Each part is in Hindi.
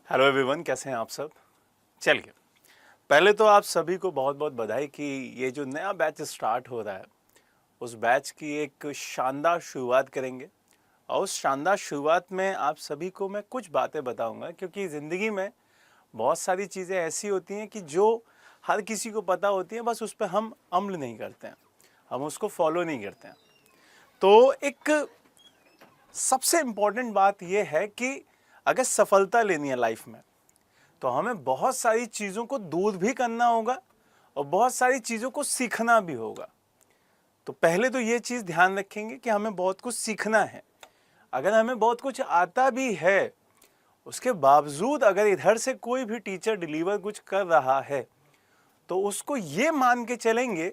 हेलो एवरीवन, कैसे हैं आप सब। चलिए, पहले तो आप सभी को बहुत बहुत बधाई कि ये जो नया बैच स्टार्ट हो रहा है उस बैच की एक शानदार शुरुआत करेंगे। और उस शानदार शुरुआत में आप सभी को मैं कुछ बातें बताऊंगा, क्योंकि ज़िंदगी में बहुत सारी चीज़ें ऐसी होती हैं कि जो हर किसी को पता होती हैं, बस उस पर हम अमल नहीं करते हैं, हम उसको फॉलो नहीं करते हैं। तो एक सबसे इम्पॉर्टेंट बात यह है कि अगर सफलता लेनी है लाइफ में तो हमें बहुत सारी चीज़ों को दूर भी करना होगा और बहुत सारी चीज़ों को सीखना भी होगा। तो पहले तो ये चीज़ ध्यान रखेंगे कि हमें बहुत कुछ सीखना है। अगर हमें बहुत कुछ आता भी है, उसके बावजूद अगर इधर से कोई भी टीचर डिलीवर कुछ कर रहा है तो उसको ये मान के चलेंगे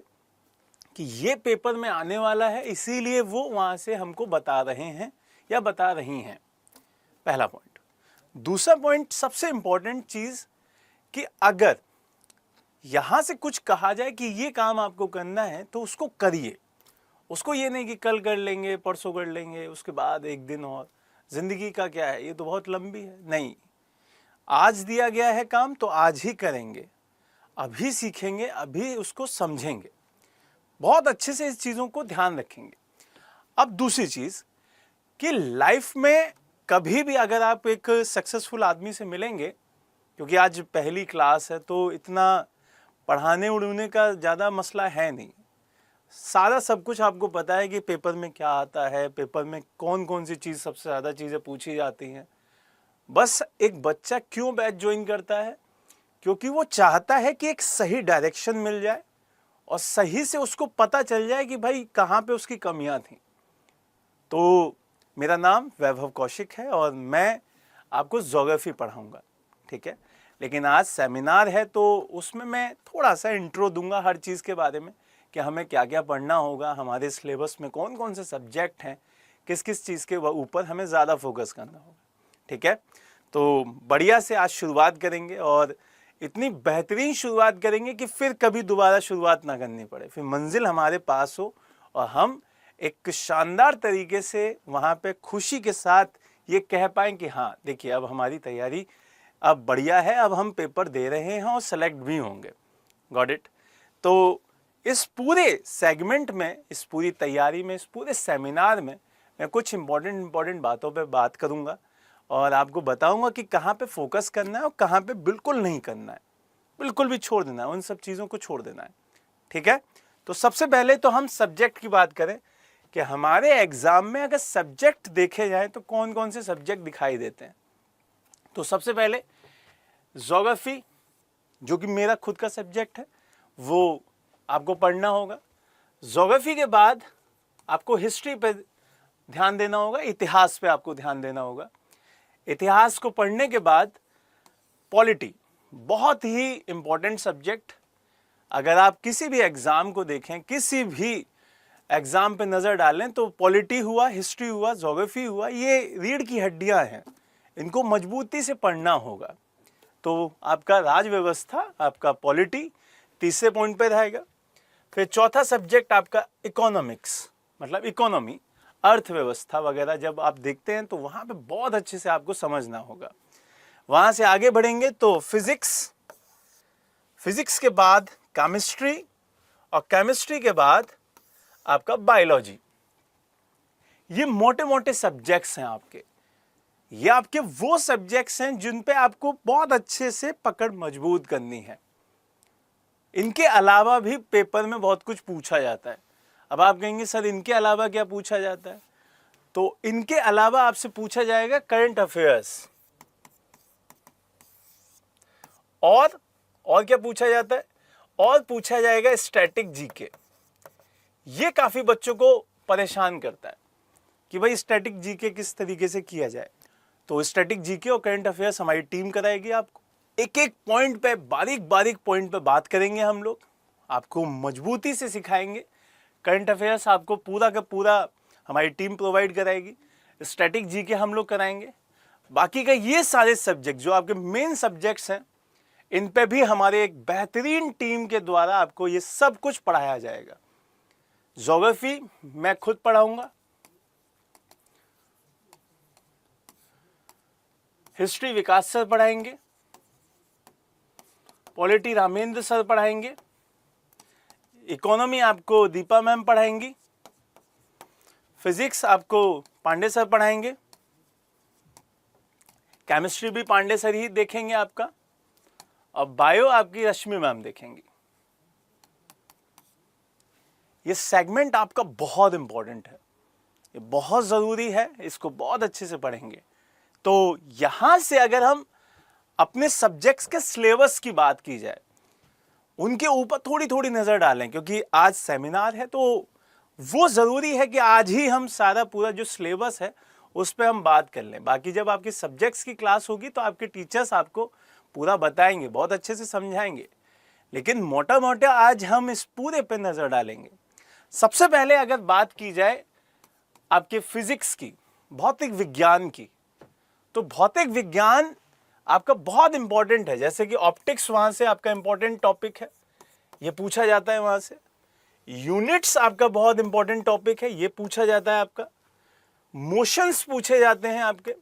कि ये पेपर में आने वाला है, इसीलिए वो वहाँ से हमको बता रहे हैं या बता रही हैं। पहला पॉइंट। दूसरा पॉइंट, सबसे इंपॉर्टेंट चीज कि अगर यहां से कुछ कहा जाए कि ये काम आपको करना है तो उसको करिए। उसको ये नहीं कि कल कर लेंगे, परसों कर लेंगे, उसके बाद एक दिन और। जिंदगी का क्या है, ये तो बहुत लंबी है। नहीं, आज दिया गया है काम तो आज ही करेंगे, अभी सीखेंगे, अभी उसको समझेंगे, बहुत अच्छे से इस चीजों को ध्यान रखेंगे। अब दूसरी चीज कि लाइफ में कभी भी अगर आप एक सक्सेसफुल आदमी से मिलेंगे, क्योंकि आज पहली क्लास है तो इतना पढ़ाने उड़ने का ज़्यादा मसला है नहीं, सारा सब कुछ आपको पता है कि पेपर में क्या आता है, पेपर में कौन कौन सी चीज़ सबसे ज़्यादा चीज़ें पूछी जाती हैं। बस एक बच्चा क्यों बैच ज्वाइन करता है, क्योंकि वो चाहता है कि एक सही डायरेक्शन मिल जाए और सही से उसको पता चल जाए कि भाई कहाँ पे उसकी कमियाँ थी। तो मेरा नाम वैभव कौशिक है और मैं आपको ज्योग्राफी पढ़ाऊंगा, ठीक है। लेकिन आज सेमिनार है तो उसमें मैं थोड़ा सा इंट्रो दूंगा हर चीज़ के बारे में कि हमें क्या क्या पढ़ना होगा, हमारे सिलेबस में कौन कौन से सब्जेक्ट हैं, किस किस चीज़ के ऊपर हमें ज़्यादा फोकस करना होगा, ठीक है। तो बढ़िया से आज शुरुआत करेंगे और इतनी बेहतरीन शुरुआत करेंगे कि फिर कभी दोबारा शुरुआत ना करनी पड़े, फिर मंजिल हमारे पास हो और हम एक शानदार तरीके से वहाँ पे खुशी के साथ ये कह पाएँ कि हाँ देखिए, अब हमारी तैयारी अब बढ़िया है, अब हम पेपर दे रहे हैं और सेलेक्ट भी होंगे। Got it. तो इस पूरे सेगमेंट में, इस पूरी तैयारी में, इस पूरे सेमिनार में मैं कुछ इंपॉर्टेंट बातों पे बात करूँगा और आपको बताऊँगा कि कहाँ पे फोकस करना है और कहाँ पे बिल्कुल नहीं करना है, बिल्कुल भी छोड़ देना है, उन सब चीज़ों को छोड़ देना है, ठीक है। तो सबसे पहले तो हम सब्जेक्ट की बात करें कि हमारे एग्जाम में अगर सब्जेक्ट देखे जाए तो कौन कौन से सब्जेक्ट दिखाई देते हैं। तो सबसे पहले ज्योग्राफी, जो कि मेरा खुद का सब्जेक्ट है, वो आपको पढ़ना होगा। ज्योग्राफी के बाद आपको हिस्ट्री पे ध्यान देना होगा, इतिहास पे आपको ध्यान देना होगा। इतिहास को पढ़ने के बाद पॉलिटी, बहुत ही इंपॉर्टेंट सब्जेक्ट। अगर आप किसी भी एग्जाम को देखें, किसी भी एग्जाम पे नजर डालें तो पॉलिटी हुआ, हिस्ट्री हुआ, ज्योग्राफी हुआ, ये रीढ़ की हड्डियां हैं, इनको मजबूती से पढ़ना होगा। तो आपका राज व्यवस्था, आपका पॉलिटी तीसरे पॉइंट पे रहेगा। फिर चौथा सब्जेक्ट आपका इकोनॉमिक्स, मतलब इकोनॉमी, अर्थव्यवस्था वगैरह जब आप देखते हैं तो वहां पे बहुत अच्छे से आपको समझना होगा। वहां से आगे बढ़ेंगे तो फिजिक्स, फिजिक्स के बाद केमिस्ट्री और केमिस्ट्री के बाद आपका बायोलॉजी। ये मोटे मोटे सब्जेक्ट्स हैं आपके, ये आपके वो सब्जेक्ट्स हैं जिन पे आपको बहुत अच्छे से पकड़ मजबूत करनी है। इनके अलावा भी पेपर में बहुत कुछ पूछा जाता है। अब आप कहेंगे सर इनके अलावा क्या पूछा जाता है, तो इनके अलावा आपसे पूछा जाएगा करंट अफेयर्स, और क्या पूछा जाता है, और पूछा जाएगा स्टैटिक जीके। ये काफी बच्चों को परेशान करता है कि भाई स्टैटिक जीके किस तरीके से किया जाए। तो स्टैटिक जीके और करंट अफेयर्स हमारी टीम कराएगी आपको। एक एक पॉइंट पे, बारीक बारीक पॉइंट पे बात करेंगे हम लोग, आपको मजबूती से सिखाएंगे। करंट अफेयर्स आपको पूरा का पूरा हमारी टीम प्रोवाइड कराएगी, स्टैटिक जीके हम लोग कराएंगे। बाकी का ये सारे सब्जेक्ट जो आपके मेन सब्जेक्ट्स हैं, इन पे भी हमारे एक बेहतरीन टीम के द्वारा आपको ये सब कुछ पढ़ाया जाएगा। ज्योग्राफी मैं खुद पढ़ाऊंगा, हिस्ट्री विकास सर पढ़ाएंगे, पॉलिटी रामेंद्र सर पढ़ाएंगे, इकोनॉमी आपको दीपा मैम पढ़ाएंगी, फिजिक्स आपको पांडे सर पढ़ाएंगे, केमिस्ट्री भी पांडे सर ही देखेंगे आपका, और बायो आपकी रश्मि मैम देखेंगी। ये सेगमेंट आपका बहुत इंपॉर्टेंट है, ये बहुत ज़रूरी है, इसको बहुत अच्छे से पढ़ेंगे। तो यहां से अगर हम अपने सब्जेक्ट्स के सिलेबस की बात की जाए, उनके ऊपर थोड़ी थोड़ी नज़र डालें, क्योंकि आज सेमिनार है तो वो ज़रूरी है कि आज ही हम सारा पूरा जो सिलेबस है उस पर हम बात कर लें। बाकी जब आपकी सब्जेक्ट्स की क्लास होगी तो आपके टीचर्स आपको पूरा बताएंगे, बहुत अच्छे से समझाएंगे, लेकिन मोटा मोटा आज हम इस पूरे पे नज़र डालेंगे। सबसे पहले अगर बात की जाए आपके फिजिक्स की, भौतिक विज्ञान की, तो भौतिक विज्ञान आपका बहुत इंपॉर्टेंट है। जैसे कि ऑप्टिक्स वहां से आपका इंपॉर्टेंट टॉपिक है, ये पूछा जाता है वहां से। यूनिट्स आपका बहुत इंपॉर्टेंट टॉपिक है, ये पूछा जाता है आपका। मोशंस पूछे जाते हैं आपके,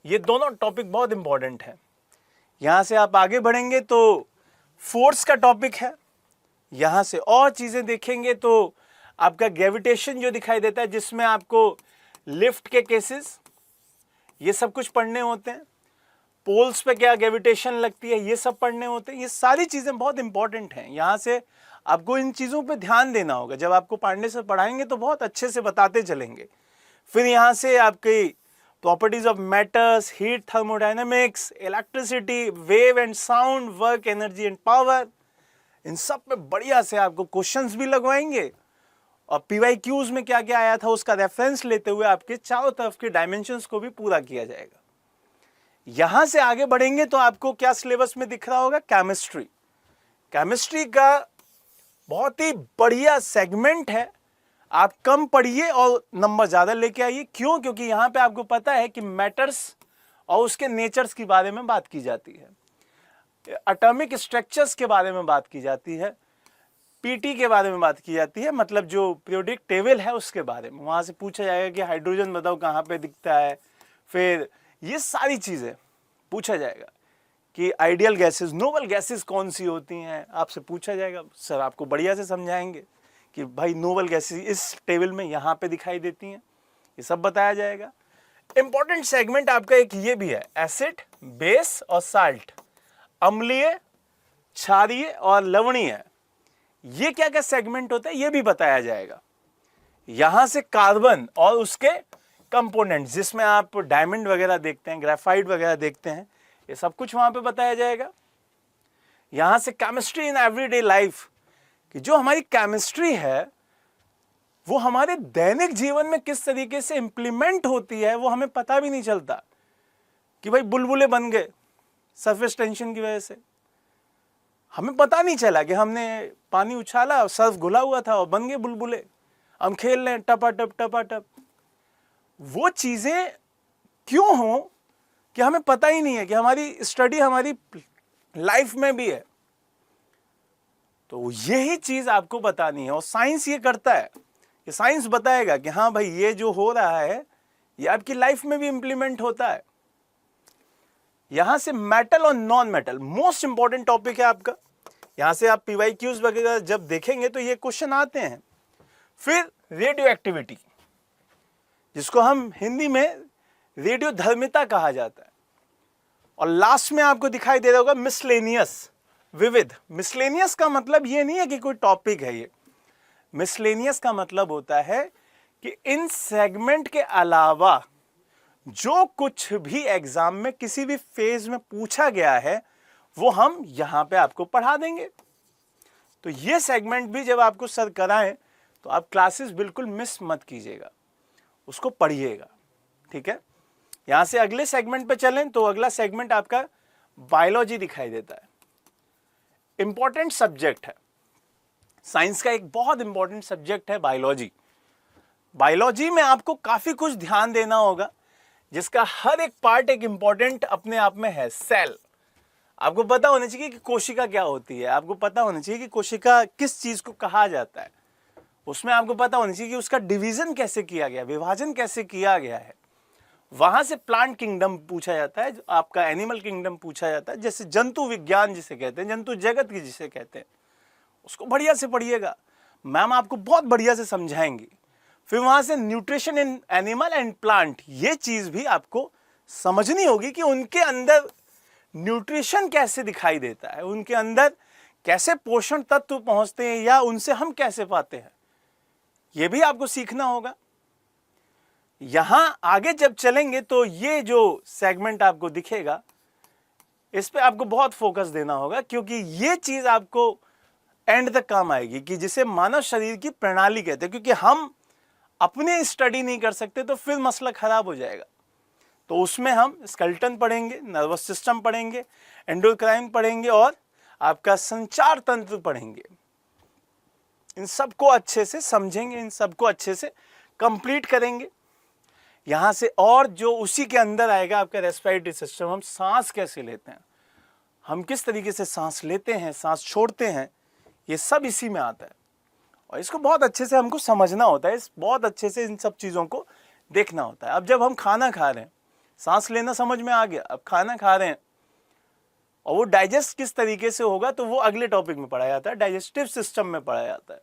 ये दोनों टॉपिक बहुत इंपॉर्टेंट है। यहां से आप आगे बढ़ेंगे तो फोर्स का टॉपिक है, यहां से और चीजें देखेंगे तो आपका ग्रेविटेशन जो दिखाई देता है, जिसमें आपको लिफ्ट के केसेस, ये सब कुछ पढ़ने होते हैं। पोल्स पे क्या ग्रेविटेशन लगती है, ये सब पढ़ने होते हैं। ये सारी चीजें बहुत इंपॉर्टेंट हैं, यहां से आपको इन चीजों पे ध्यान देना होगा। जब आपको पांडे से पढ़ाएंगे तो बहुत अच्छे से बताते चलेंगे। फिर यहां से आपकी properties of matters, heat, thermodynamics, electricity, wave and sound, work, energy and power, इन सब पे बढ़िया से आपको क्वेश्चंस भी लगवाएंगे। और PYQs में क्या क्या आया था उसका रेफरेंस लेते हुए आपके चारों तरफ के डायमेंशंस को भी पूरा किया जाएगा। यहां से आगे बढ़ेंगे तो आपको क्या सिलेबस में दिख रहा होगा, केमिस्ट्री। केमिस्ट्री का बहुत ही बढ़िया सेगमेंट है, आप कम पढ़िए और नंबर ज्यादा लेके आइए। क्यों? क्योंकि यहां पे आपको पता है कि मैटर्स और उसके नेचर्स के बारे में बात की जाती है, एटॉमिक स्ट्रक्चर्स के बारे में बात की जाती है, पीटी के बारे में बात की जाती है, मतलब जो पीरियोडिक टेबल है उसके बारे में। वहां से पूछा जाएगा कि हाइड्रोजन बताओ कहाँ पे दिखता है, फिर ये सारी चीजें पूछा जाएगा कि आइडियल गैसेस, नोबल गैसेस कौन सी होती हैं, आपसे पूछा जाएगा। सर आपको बढ़िया से समझाएंगे कि भाई नोबल गैसेस इस टेबल में यहाँ पे दिखाई देती हैं, ये सब बताया जाएगा। इंपॉर्टेंट सेगमेंट आपका एक ये भी है, एसिड, बेस और साल्ट, अम्लीय, क्षारीय और लवणीय, ये क्या क्या सेगमेंट होता है ये भी बताया जाएगा। यहां से कार्बन और उसके कंपोनेंट, जिसमें आप डायमंड वगैरह देखते हैं, ग्रेफाइट वगैरह देखते हैं, ये सब कुछ वहां पे बताया जाएगा। यहां से केमिस्ट्री इन एवरीडे लाइफ, कि जो हमारी केमिस्ट्री है वो हमारे दैनिक जीवन में किस तरीके से इंप्लीमेंट होती है, वो हमें पता भी नहीं चलता कि भाई बुलबुले बन गए सरफेस टेंशन की वजह से, हमें पता नहीं चला कि हमने पानी उछाला, सर्फ घुला हुआ था और बन गए बुलबुले, हम खेल रहे हैं टपाटप टपाटप। वो चीजें क्यों हो कि हमें पता ही नहीं है कि हमारी स्टडी हमारी लाइफ में भी है। तो यही चीज आपको बतानी है और साइंस ये करता है कि साइंस बताएगा कि हाँ भाई ये जो हो रहा है ये आपकी लाइफ में भी इंप्लीमेंट होता है। यहां से मेटल और non metal most important topic है आपका। यहां से आप PYQs वगैरह जब देखेंगे तो ये क्वेश्चन आते हैं। फिर रेडियो एक्टिविटी, जिसको हम हिंदी में रेडियो धर्मिता कहा जाता है। और लास्ट में आपको दिखाई दे रहा होगा मिसलेनियस, विविध। मिसलेनियस का मतलब ये नहीं है कि कोई टॉपिक है, ये मिसलेनियस का मतलब होता है कि इन सेगमेंट के अलावा जो कुछ भी एग्जाम में किसी भी फेज में पूछा गया है वो हम यहां पे आपको पढ़ा देंगे। तो ये सेगमेंट भी जब आपको सर कराएं तो आप क्लासेस बिल्कुल मिस मत कीजिएगा, उसको पढ़िएगा, ठीक है। यहां से अगले सेगमेंट पे चलें तो अगला सेगमेंट आपका बायोलॉजी दिखाई देता है। इंपॉर्टेंट सब्जेक्ट है, साइंस का एक बहुत इंपॉर्टेंट सब्जेक्ट है बायोलॉजी। बायोलॉजी में आपको काफी कुछ ध्यान देना होगा, जिसका हर एक पार्ट एक इंपॉर्टेंट अपने आप में है। सेल, आपको पता होना चाहिए कि कोशिका क्या होती है, आपको पता होना चाहिए कि कोशिका किस चीज को कहा जाता है, उसमें आपको पता होना चाहिए कि उसका डिवीजन कैसे किया गया, विभाजन कैसे किया गया है, वहां से प्लांट किंगडम पूछा जाता है, आपका एनिमल किंगडम पूछा जाता है, जैसे जंतु विज्ञान जिसे कहते हैं, जंतु जगत की जिसे कहते हैं, उसको बढ़िया से पढ़िएगा, मैम आपको बहुत बढ़िया से समझाएंगी। फिर वहां से nutrition in animal and plant, ये चीज भी आपको समझनी होगी कि उनके अंदर न्यूट्रिशन कैसे दिखाई देता है, उनके अंदर कैसे पोषण तत्व पहुंचते हैं या उनसे हम कैसे पाते हैं, यह भी आपको सीखना होगा। यहां आगे जब चलेंगे तो ये जो सेगमेंट आपको दिखेगा, इस पे आपको बहुत फोकस देना होगा, क्योंकि ये चीज आपको एंड तक काम आएगी कि जिसे मानव शरीर की प्रणाली कहते हैं। क्योंकि हम अपने स्टडी नहीं कर सकते तो फिर मसला खराब हो जाएगा। तो उसमें हम स्केलेटन पढ़ेंगे, नर्वस सिस्टम पढ़ेंगे, एंडोक्राइन पढ़ेंगे और आपका संचार तंत्र पढ़ेंगे। इन सबको अच्छे से समझेंगे, इन सबको अच्छे से कंप्लीट करेंगे। यहां से और जो उसी के अंदर आएगा आपका रेस्पिरेटरी सिस्टम, हम सांस कैसे लेते हैं, हम किस तरीके से सांस लेते हैं, सांस छोड़ते हैं, ये सब इसी में आता है। और इसको बहुत अच्छे से हमको समझना होता है, बहुत अच्छे से इन सब चीज़ों को देखना होता है। अब जब हम खाना खा रहे हैं, सांस लेना समझ में आ गया, अब खाना खा रहे हैं और वो डाइजेस्ट किस तरीके से होगा तो वो अगले टॉपिक में पढ़ा जाता है, डाइजेस्टिव सिस्टम में पढ़ा जाता है।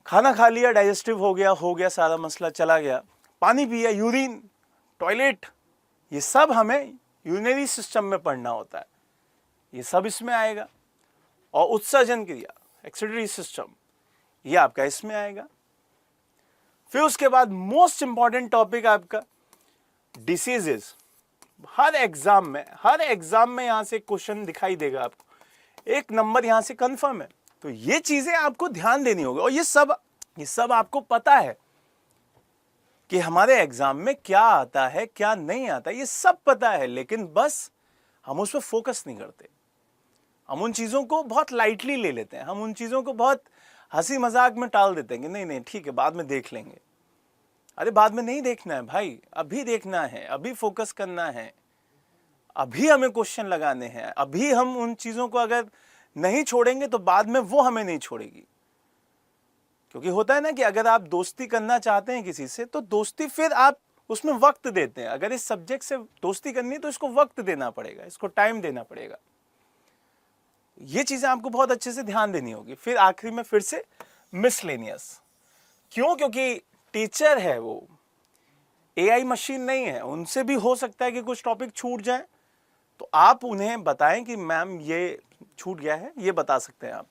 खाना खा लिया, डाइजेस्टिव हो गया सारा मसला चला गया। पानी पिया, यूरिन, टॉयलेट, ये सब हमें यूरिनरी सिस्टम में पढ़ना होता है, ये सब इसमें आएगा। और उत्सर्जन क्रिया, एक्सक्रीटरी सिस्टम, ये आपका इसमें आएगा। फिर उसके बाद मोस्ट इंपॉर्टेंट टॉपिक आपका डिसीजेस। हर एग्जाम में यहां से क्वेश्चन दिखाई देगा आपको, 1 नंबर यहां से कंफर्म है। तो ये चीजें आपको ध्यान देनी होगी। और ये सब आपको पता है कि हमारे एग्जाम में क्या आता है क्या नहीं आता, ये सब पता है, लेकिन बस हम उस पर फोकस नहीं करते। हम उन चीजों को बहुत लाइटली ले लेते हैं, हम उन चीजों को बहुत हंसी मजाक में टाल देते हैं कि नहीं ठीक है बाद में देख लेंगे। अरे बाद में नहीं देखना है भाई, अभी देखना है, अभी फोकस करना है, अभी हमें क्वेश्चन लगाने हैं। अभी हम उन चीजों को अगर नहीं छोड़ेंगे तो बाद में वो हमें नहीं छोड़ेगी। क्योंकि होता है ना कि अगर आप दोस्ती करना चाहते हैं किसी से तो दोस्ती फिर आप उसमें वक्त देते हैं। अगर इस सब्जेक्ट से दोस्ती करनी है तो इसको वक्त देना पड़ेगा, इसको टाइम देना पड़ेगा। ये चीजें आपको बहुत अच्छे से ध्यान देनी होगी। फिर आखिरी में फिर से मिसलेनियस, क्यों? क्योंकि टीचर है वो, एआई मशीन नहीं है, उनसे भी हो सकता है कि कुछ टॉपिक छूट जाए, तो आप उन्हें बताएं कि मैम ये छूट गया है, ये बता सकते हैं आप।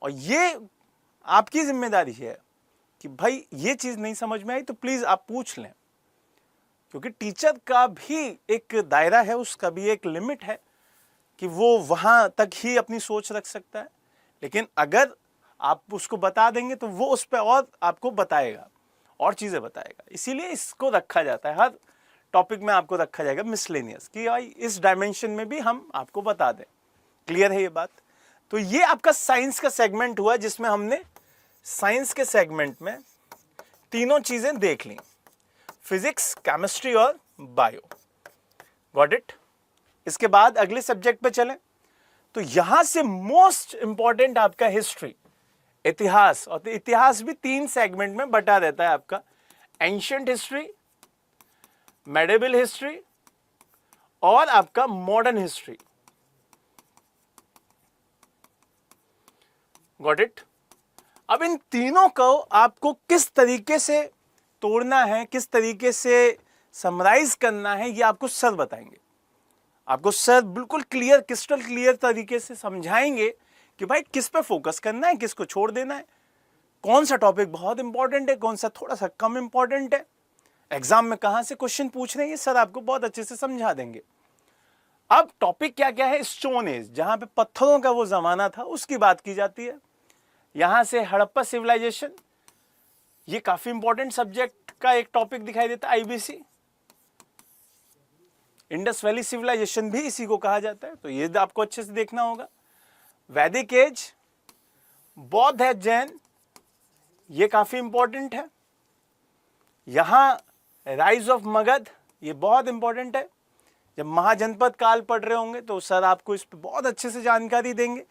और ये आपकी जिम्मेदारी है कि भाई ये चीज नहीं समझ में आई तो प्लीज आप पूछ लें, क्योंकि टीचर का भी एक दायरा है, उसका भी एक लिमिट है कि वो वहां तक ही अपनी सोच रख सकता है। लेकिन अगर आप उसको बता देंगे तो वो उस पर और आपको बताएगा और चीजें बताएगा। इसीलिए इसको रखा जाता है, हर टॉपिक में आपको रखा जाएगा मिसलेनियस, कि भाई इस डायमेंशन में भी हम आपको बता दें। क्लियर है ये बात? तो ये आपका साइंस का सेगमेंट हुआ, जिसमें हमने साइंस के सेगमेंट में तीनों चीजें देख ली, फिजिक्स, केमिस्ट्री और बायो। Got it? इसके बाद अगले सब्जेक्ट पे चलें तो यहां से मोस्ट इंपॉर्टेंट आपका हिस्ट्री, इतिहास। और इतिहास भी 3 सेगमेंट में बटा रहता है आपका, एंशिएंट हिस्ट्री, मेडिवल हिस्ट्री और आपका मॉडर्न हिस्ट्री। Got it? अब इन तीनों को आपको किस तरीके से तोड़ना है, किस तरीके से समराइज करना है, ये आपको सर बताएंगे। आपको सर बिल्कुल क्लियर, क्रिस्टल क्लियर तरीके से समझाएंगे कि भाई किस पे फोकस करना है, किसको छोड़ देना है, कौन सा टॉपिक बहुत इंपॉर्टेंट है, कौन सा थोड़ा सा कम इंपॉर्टेंट है, एग्जाम में कहां से क्वेश्चन पूछ रहे हैं, ये सर आपको बहुत अच्छे से समझा देंगे। अब टॉपिक क्या क्या है? स्टोन एज, जहां पे पत्थरों का वो जमाना था, उसकी बात की जाती है। यहां से हड़प्पा सिविलाइजेशन, ये काफी इंपॉर्टेंट सब्जेक्ट का एक टॉपिक दिखाई देता है, आईबीसी। इंडस वैली सिविलाइजेशन भी इसी को कहा जाता है, तो ये आपको अच्छे से देखना होगा। वैदिक एज, बौद्ध है, जैन, ये काफी इंपॉर्टेंट है। यहां राइज ऑफ मगध, ये बहुत इंपॉर्टेंट है। जब महाजनपद काल पढ़ रहे होंगे तो सर आपको इस पर बहुत अच्छे से जानकारी देंगे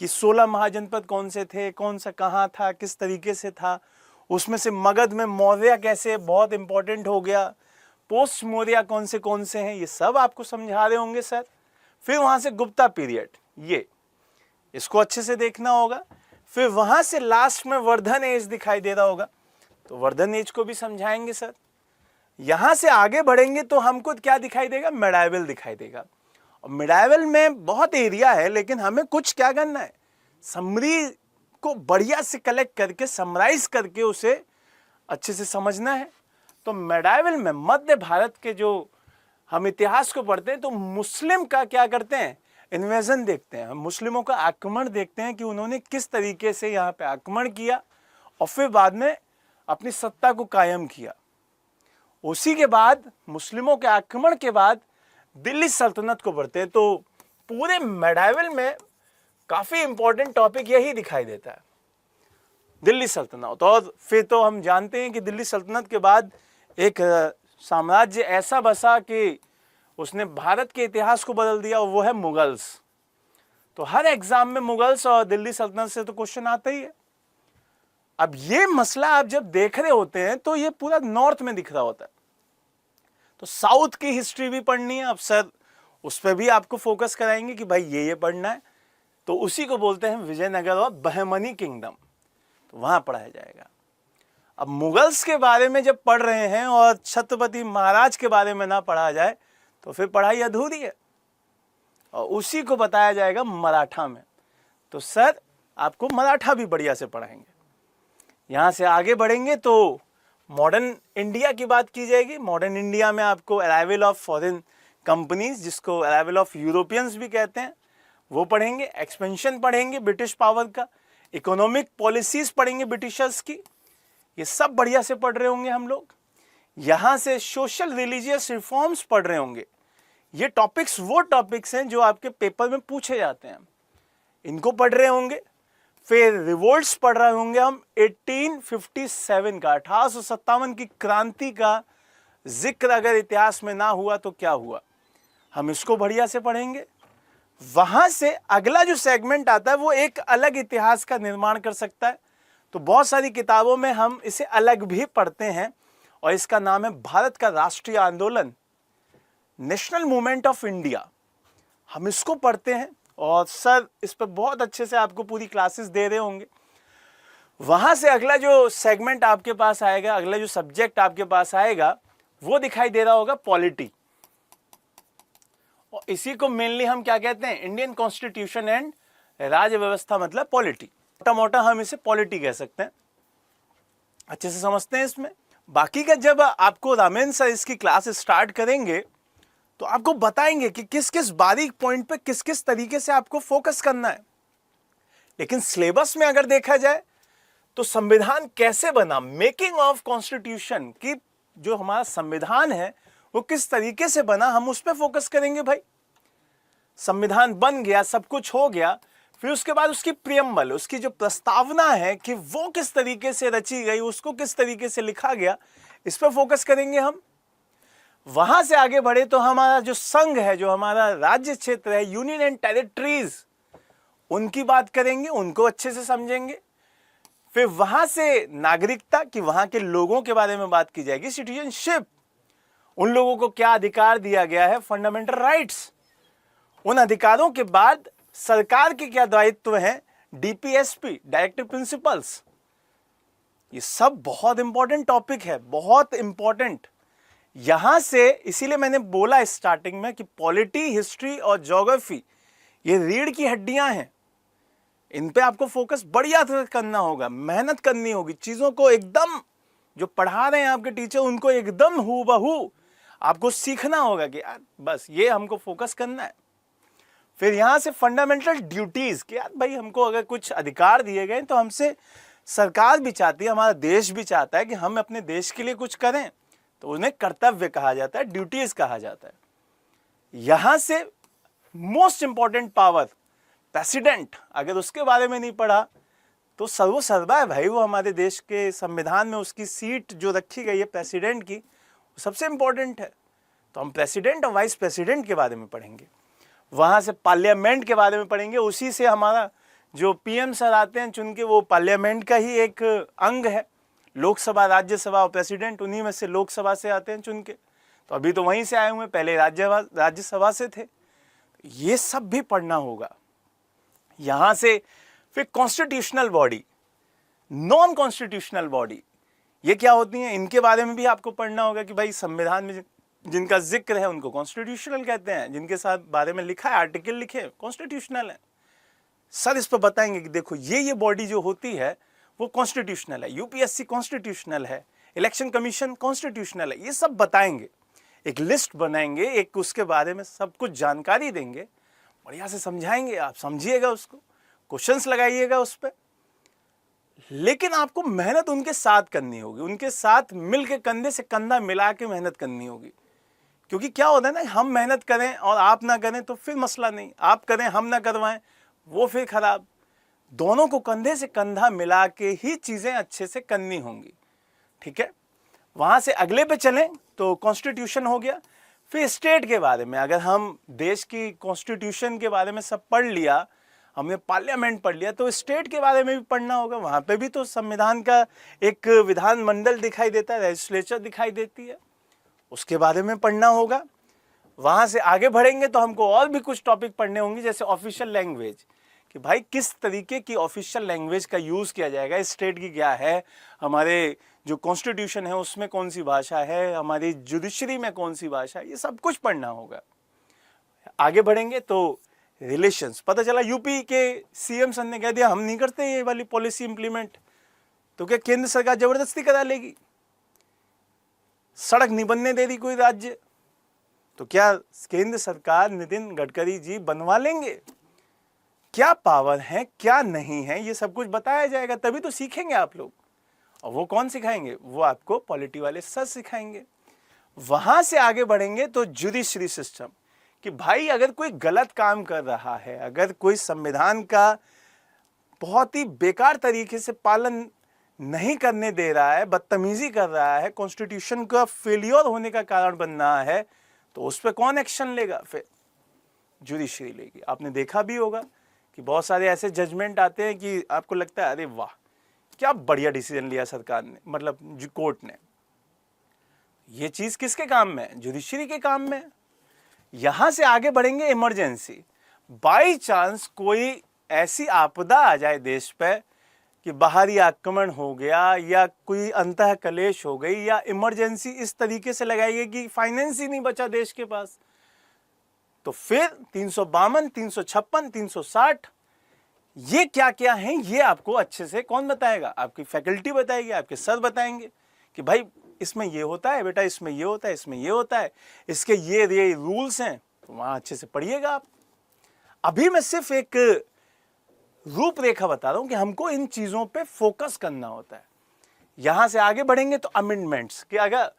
कि 16 महाजनपद कौन से थे, कौन सा कहाँ था, किस तरीके से था। उसमें से मगध में मौर्य कैसे बहुत इंपॉर्टेंट हो गया, पोस्ट मौर्य कौन से हैं, ये सब आपको समझा रहे होंगे सर। फिर वहां से गुप्ता पीरियड, ये इसको अच्छे से देखना होगा। फिर वहां से लास्ट में वर्धन एज दिखाई दे रहा होगा, तो वर्धन एज को भी समझाएंगे सर। यहां से आगे बढ़ेंगे तो हमको क्या दिखाई देगा, मिडाइवल दिखाई देगा। और मिडाइवल में बहुत एरिया है, लेकिन हमें कुछ क्या करना है, समरी को बढ़िया से कलेक्ट करके समराइज करके उसे अच्छे से समझना है। तो मिडाइवल में मध्य भारत के जो हम इतिहास को पढ़ते हैं तो मुस्लिम का क्या करते हैं, इन्वेजन देखते हैं, मुस्लिमों का आक्रमण देखते हैं कि उन्होंने किस तरीके से यहाँ पे आक्रमण किया और फिर बाद में अपनी सत्ता को कायम किया। उसी के बाद मुस्लिमों के आक्रमण के बाद दिल्ली सल्तनत को पढ़ते हैं। तो पूरे मिडाइवल में काफी इंपॉर्टेंट टॉपिक यही दिखाई देता है, दिल्ली सल्तनत। और फिर तो हम जानते हैं कि दिल्ली सल्तनत के बाद एक साम्राज्य ऐसा बसा कि उसने भारत के इतिहास को बदल दिया, और वो है मुगल्स। तो हर एग्जाम में मुगल्स और दिल्ली सल्तनत से तो क्वेश्चन आता ही है। अब ये मसला आप जब देख रहे होते हैं तो ये पूरा नॉर्थ में दिख रहा होता है, तो साउथ की हिस्ट्री भी पढ़नी है। अब सर उस पर भी आपको फोकस कराएंगे कि भाई ये पढ़ना है, तो उसी को बोलते हैं विजयनगर और बहमनी किंगडम, तो वहां पढ़ाया जाएगा। अब मुगल्स के बारे में जब पढ़ रहे हैं और छत्रपति महाराज के बारे में ना पढ़ा जाए तो फिर पढ़ाई अधूरी है, और उसी को बताया जाएगा मराठा में। तो सर आपको मराठा भी बढ़िया से पढ़ाएंगे। यहाँ से आगे बढ़ेंगे तो मॉडर्न इंडिया की बात की जाएगी। मॉडर्न इंडिया में आपको अराइवल ऑफ फॉरेन कंपनीज, जिसको अराइवल ऑफ यूरोपियंस भी कहते हैं, वो पढ़ेंगे। एक्सपेंशन पढ़ेंगे ब्रिटिश पावर का, इकोनॉमिक पॉलिसीज पढ़ेंगे ब्रिटिशर्स की, ये सब बढ़िया से पढ़ रहे होंगे हम लोग। यहाँ से सोशल रिलीजियस रिफॉर्म्स पढ़ रहे होंगे। ये टॉपिक्स वो टॉपिक्स हैं जो आपके पेपर में पूछे जाते हैं, इनको पढ़ रहे होंगे। फिर रिवोल्ट्स पढ़ रहे होंगे हम 1857 का, 1857 की क्रांति का जिक्र अगर इतिहास में ना हुआ तो क्या हुआ, हम इसको बढ़िया से पढ़ेंगे। वहां से अगला जो सेगमेंट आता है वो एक अलग इतिहास का निर्माण कर सकता है। तो बहुत सारी किताबों में हम इसे अलग भी पढ़ते हैं, और इसका नाम है भारत का राष्ट्रीय आंदोलन, नेशनल मूवमेंट ऑफ इंडिया। हम इसको पढ़ते हैं, और सर इस पर बहुत अच्छे से आपको पूरी क्लासेस दे रहे होंगे। वहां से अगला जो सेगमेंट आपके पास आएगा, अगला जो सब्जेक्ट आपके पास आएगा, वो दिखाई दे रहा होगा पॉलिटी। और इसी को मेनली हम क्या कहते हैं, इंडियन कॉन्स्टिट्यूशन एंड राज्य व्यवस्था, मतलब पॉलिटी। मोटा मोटा हम इसे पॉलिटी कह सकते हैं, अच्छे से समझते हैं इसमें। बाकी का जब आपको रामेन सर इसकी क्लास स्टार्ट करेंगे तो आपको बताएंगे कि किस किस बारीक पॉइंट पे किस किस तरीके से आपको फोकस करना है। लेकिन सिलेबस में अगर देखा जाए तो संविधान कैसे बना, मेकिंग ऑफ कॉन्स्टिट्यूशन की जो हमारा संविधान है वो किस तरीके से बना, हम उस पर फोकस करेंगे। भाई संविधान बन गया, सब कुछ हो गया, फिर उसके बाद उसकी प्रियम्बल, उसकी जो प्रस्तावना है कि वो किस तरीके से रची गई, उसको किस तरीके से लिखा गया, इस पर फोकस करेंगे हम। वहां से आगे बढ़े तो हमारा जो संघ है, जो हमारा राज्य क्षेत्र है, यूनियन एंड टेरिटरीज, उनकी बात करेंगे, उनको अच्छे से समझेंगे। फिर वहां से नागरिकता की, वहां के लोगों के बारे में बात की जाएगी, सिटीजनशिप, उन लोगों को क्या अधिकार दिया गया है, फंडामेंटल राइट्स। उन अधिकारों के बाद सरकार के क्या दायित्व हैं, डीपीएसपी, डायरेक्टिव प्रिंसिपल्स। ये सब बहुत इंपॉर्टेंट टॉपिक है, बहुत इंपॉर्टेंट। यहां से इसीलिए मैंने बोला स्टार्टिंग में कि पॉलिटी, हिस्ट्री और ज्योग्राफी ये रीढ़ की हड्डियां हैं। इन पे आपको फोकस बढ़िया से करना होगा, मेहनत करनी होगी, चीजों को एकदम जो पढ़ा रहे हैं आपके टीचर उनको एकदम हूबहू आपको सीखना होगा कि यार बस ये हमको फोकस करना है। फिर यहां से फंडामेंटल ड्यूटीज कि यार भाई हमको अगर कुछ अधिकार दिए गए तो हमसे सरकार भी चाहती है, हमारा देश भी चाहता है कि हम अपने देश के लिए कुछ करें, तो उन्हें कर्तव्य कहा जाता है, ड्यूटीज कहा जाता है। यहां से मोस्ट इंपॉर्टेंट पावर प्रेसिडेंट, अगर उसके बारे में नहीं पढ़ा तो सर्वसर्वा है भाई। वो हमारे देश के संविधान में उसकी सीट जो रखी गई है प्रेसिडेंट की, वो सबसे इंपॉर्टेंट है। तो हम प्रेसिडेंट और वाइस प्रेसिडेंट के बारे में पढ़ेंगे। वहां से पार्लियामेंट के बारे में पढ़ेंगे, उसी से हमारा जो पीएम सर आते हैं चुन के, वो पार्लियामेंट का ही एक अंग है। लोकसभा, राज्यसभा और प्रेसिडेंट, उन्हीं में से लोकसभा से आते हैं चुन के। तो अभी तो वहीं से आए हुए, पहले राज्यसभा से थे। ये सब भी पढ़ना होगा। यहां से फिर constitutional body, non constitutional body, ये क्या होती हैं, इनके बारे में भी आपको पढ़ना होगा कि भाई संविधान में जिनका जिक्र है उनको कॉन्स्टिट्यूशनल कहते हैं, जिनके साथ बारे में लिखा है, आर्टिकल लिखे, कॉन्स्टिट्यूशनल है। सर इस पर बताएंगे कि देखो ये बॉडी जो होती है वो कॉन्स्टिट्यूशनल है, यूपीएससी कॉन्स्टिट्यूशनल है, इलेक्शन कमीशन कॉन्स्टिट्यूशनल है, ये सब बताएंगे। एक लिस्ट बनाएंगे, एक उसके बारे में सब कुछ जानकारी देंगे, बढ़िया से समझाएंगे, आप समझिएगा उसको, क्वेश्चंस लगाइएगा उस पर। लेकिन आपको मेहनत उनके साथ करनी होगी, उनके साथ मिलके कंधे से कंधा मिला के मेहनत करनी होगी। क्योंकि क्या होता है ना, हम मेहनत करें और आप ना करें तो फिर मसला नहीं, आप करें हम ना करवाएं वो फिर खराब। दोनों को कंधे से कंधा मिला के ही चीजें अच्छे से करनी होंगी, ठीक है। वहां से अगले पे चलें तो कॉन्स्टिट्यूशन हो गया। फिर स्टेट के बारे में, अगर हम देश की कॉन्स्टिट्यूशन के बारे में सब पढ़ लिया, हमने पार्लियामेंट पढ़ लिया, तो स्टेट के बारे में भी पढ़ना होगा। वहां पे भी तो संविधान का एक विधानमंडल दिखाई देता है, लेजिस्लेचर दिखाई देती है, उसके बारे में पढ़ना होगा। वहां से आगे बढ़ेंगे तो हमको और भी कुछ टॉपिक पढ़ने होंगे, जैसे ऑफिशियल लैंग्वेज, कि भाई किस तरीके की ऑफिशियल लैंग्वेज का यूज किया जाएगा, स्टेट की क्या है, हमारे जो कॉन्स्टिट्यूशन है उसमें कौन सी भाषा है, हमारी जुडिशरी में कौन सी भाषा है, ये सब कुछ पढ़ना होगा। आगे बढ़ेंगे तो रिलेशंस, पता चला यूपी के सीएम सर ने कह दिया हम नहीं करते ये वाली पॉलिसी इंप्लीमेंट, तो क्या केंद्र सरकार जबरदस्ती करा लेगी? सड़क नहीं बनने दे रही कोई राज्य, तो क्या केंद्र सरकार नितिन गडकरी जी बनवा लेंगे? क्या पावर है क्या नहीं है, ये सब कुछ बताया जाएगा, तभी तो सीखेंगे आप लोग। और वो कौन सिखाएंगे? वो आपको पॉलिटी वाले सर सिखाएंगे। वहां से आगे बढ़ेंगे तो जुडिशरी सिस्टम, कि भाई अगर कोई गलत काम कर रहा है, अगर कोई संविधान का बहुत ही बेकार तरीके से पालन नहीं करने दे रहा है, बदतमीजी कर रहा है, कॉन्स्टिट्यूशन का फेलियर होने का कारण बन रहा है, तो उस पर कौन एक्शन लेगा? फिर जुडिशरी लेगी। आपने देखा भी होगा कि बहुत सारे ऐसे जजमेंट आते हैं कि आपको लगता है अरे वाह क्या बढ़िया डिसीजन लिया सरकार ने, मतलब कोर्ट ने। ये चीज किसके काम में है? जुडिशरी के काम में। यहां से आगे बढ़ेंगे इमरजेंसी। बाई चांस कोई ऐसी आपदा आ जाए देश पे कि बाहरी आक्रमण हो गया या कोई अंतः कलेश हो गई, या इमरजेंसी इस तरीके से लगाई गई कि फाइनेंस ही नहीं बचा देश के पास, तो फिर 352, 356, 360 ये क्या क्या है, ये आपको अच्छे से कौन बताएगा? आपकी फैकल्टी बताएगी, आपके सर बताएंगे कि भाई इसमें ये होता है बेटा, इसमें ये होता है, इसमें ये होता है, इसके ये रूल्स हैं, तो वहां अच्छे से पढ़िएगा आप। अभी मैं सिर्फ एक रूपरेखा बता रहा हूं कि हमको इन चीजों पे फोकस करना होता है। यहां से आगे बढ़ेंगे तो अमेंडमेंट्स, कि अगर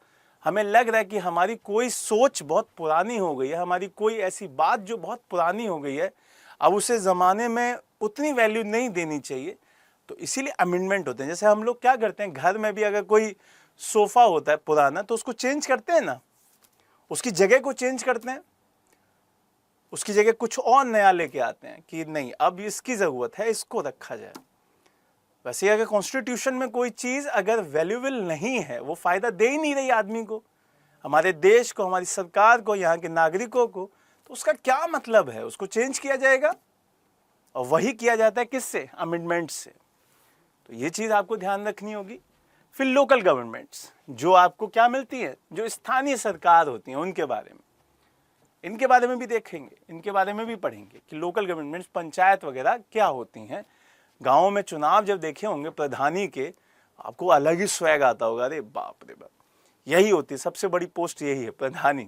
हमें लग रहा है कि हमारी कोई सोच बहुत पुरानी हो गई है, हमारी कोई ऐसी बात जो बहुत पुरानी हो गई है, अब उसे ज़माने में उतनी वैल्यू नहीं देनी चाहिए, तो इसीलिए अमेंडमेंट होते हैं। जैसे हम लोग क्या करते हैं, घर में भी अगर कोई सोफ़ा होता है पुराना तो उसको चेंज करते हैं ना, उसकी जगह को चेंज करते हैं, उसकी जगह कुछ और नया लेके आते हैं कि नहीं अब इसकी ज़रूरत है, इसको रखा जाए। वैसे अगर कॉन्स्टिट्यूशन में कोई चीज़ अगर वैल्यूएबल नहीं है, वो फ़ायदा दे ही नहीं रही आदमी को, हमारे देश को, हमारी सरकार को, यहाँ के नागरिकों को, तो उसका क्या मतलब है? उसको चेंज किया जाएगा, और वही किया जाता है किससे? अमेंडमेंट से। तो ये चीज़ आपको ध्यान रखनी होगी। फिर लोकल गवर्नमेंट्स, जो आपको क्या मिलती है, जो स्थानीय सरकार होती हैं, उनके बारे में, इनके बारे में भी देखेंगे, इनके बारे में भी पढ़ेंगे कि लोकल गवर्नमेंट्स, पंचायत वगैरह क्या होती हैं। गाँव में चुनाव जब देखे होंगे प्रधानी के, आपको अलग ही स्वैग आता होगा, अरे बाप रे बाप, यही होती है सबसे बड़ी पोस्ट, यही है प्रधानी।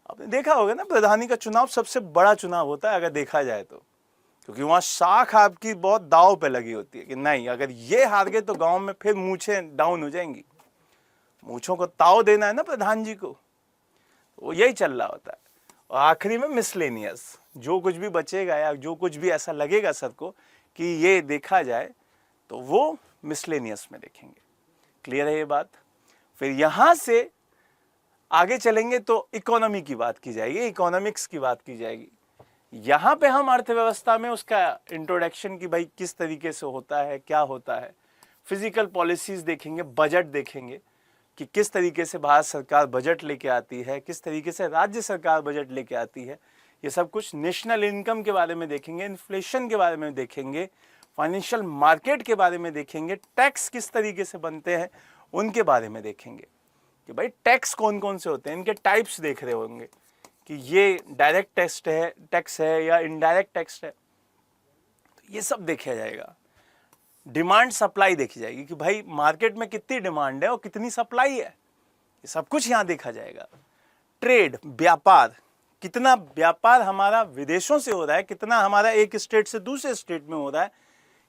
आपने देखा होगा ना, प्रधानी का चुनाव सबसे बड़ा चुनाव होता है अगर देखा जाए तो, क्योंकि वहाँ शाख आपकी बहुत दाव पे लगी होती है कि नहीं अगर ये हार गए तो गांव में फिर मूछें डाउन हो जाएंगी, मूछों को ताव देना है ना प्रधान जी को, वो यही चल रहा होता है। और आखिरी में मिसलेनियस, जो कुछ भी बचेगा या जो कुछ भी ऐसा लगेगा सर को कि ये देखा जाए, तो वो मिसलेनियस में देखेंगे। क्लियर है ये बात? फिर यहाँ से आगे चलेंगे तो इकोनॉमी की बात की जाएगी, इकोनॉमिक्स की बात की जाएगी। यहाँ पे हम अर्थव्यवस्था में उसका इंट्रोडक्शन कि भाई किस तरीके से होता है, क्या होता है, फिजिकल पॉलिसीज देखेंगे, बजट देखेंगे, कि किस तरीके से भारत सरकार बजट लेके आती है, किस तरीके से राज्य सरकार बजट लेके आती है, ये सब कुछ नेशनल इनकम के बारे में देखेंगे, इन्फ्लेशन के बारे में देखेंगे, फाइनेंशियल मार्केट के बारे में देखेंगे, टैक्स किस तरीके से बनते हैं उनके बारे में देखेंगे कि भाई टैक्स कौन कौन से होते हैं, इनके टाइप्स देख रहे होंगे कि ये डायरेक्ट टैक्स है या इनडायरेक्ट टैक्स है, तो ये सब देखा जाएगा। डिमांड सप्लाई देखी जाएगी कि भाई मार्केट में कितनी डिमांड है और कितनी सप्लाई है, ये सब कुछ यहाँ देखा जाएगा। ट्रेड, व्यापार, कितना व्यापार हमारा विदेशों से हो रहा है, कितना हमारा एक स्टेट से दूसरे स्टेट में हो रहा है,